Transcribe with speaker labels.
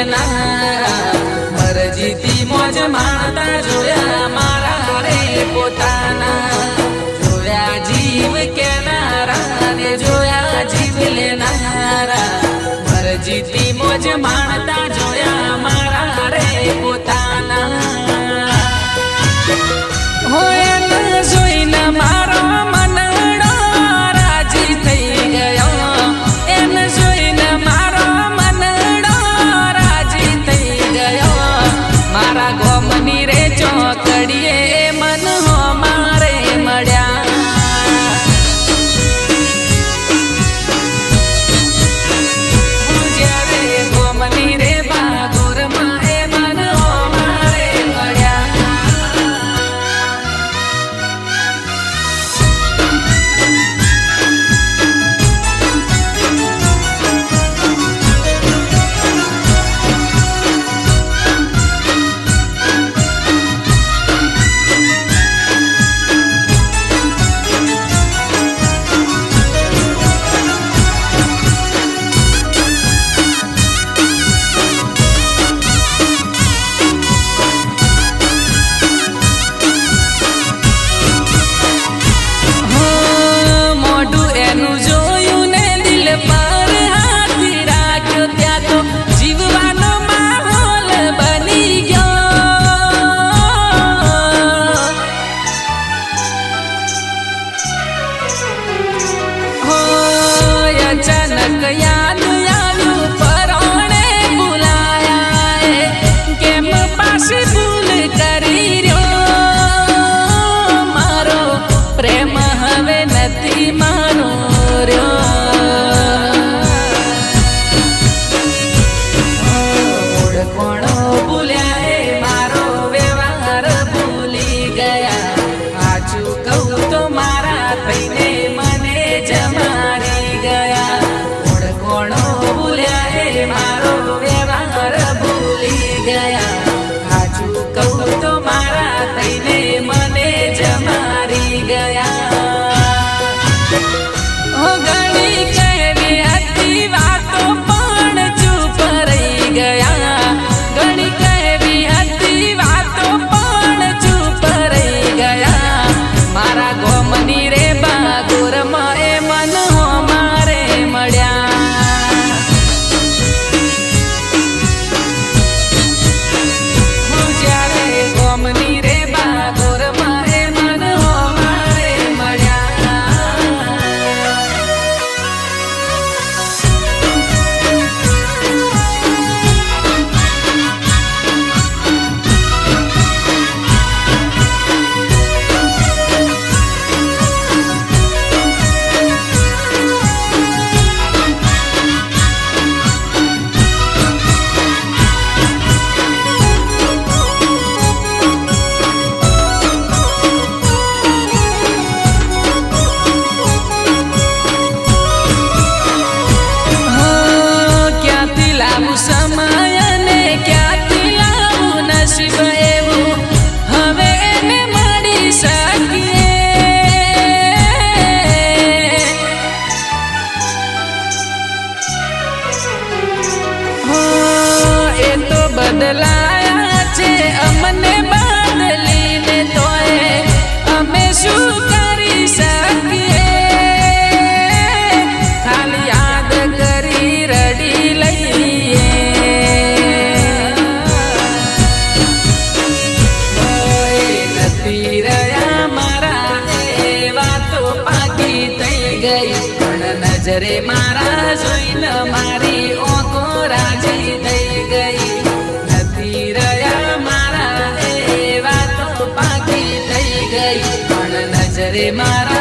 Speaker 1: લેનારા મરજીથી મોજ માણતા જોયા મારા રે પોતાના જોયા જીવ કેનારા ને જોયા જીવ લેનારા મરજીથી મોજ માણતા જોયા મારા રે પોતાના હોય ન જોઈને મારો મનડો રાજી થઈ ગયો એન જોઈને મારો મનડો રાજી થઈ ગયો મારા ગોમની રે ચોકડીએ મન હો મારે મળ્યા અચાનક યાદ આવ્યું પરોણે ભૂલાયા કેમ પાછી ભૂલ કરી રહ્યો મારો પ્રેમ હવે નથી માનો રહ્યો ઓળખોણો ભૂલ્યા એ મારો વ્યવહાર ભૂલી ગયા સાચું કહું તો મારા થઈને મને જમારી ગયા મારો વ્યવહાર ભૂલી ગયા સાચું કહું તો મારા થઈને મને જમારી ગયા ઘણી કહેવી હતી વાતો પણ ચૂપ રહી ગયા ઘણી કહેવી હતી વાતો પણ ચૂપ રહી ગયા મારા ગોમની રે બાગુરમાં એ મન હો મારે મળ્યા સમય ને ક્યાંથી લાવું નસીબ એવું હવે એને મળી શકીએ એ તો બદલાયા છે અમને બદલીને તોય અમે શું કરી શકીએ ખાલી યાદ કરી રડી લઈએ નજરે મારા જોઈને મારી ઓંખો રાજી થઈ ગઈ નથી રહ્યા મારા એ વાતો પાકી થઈ ગઈ પણ નજરે મારા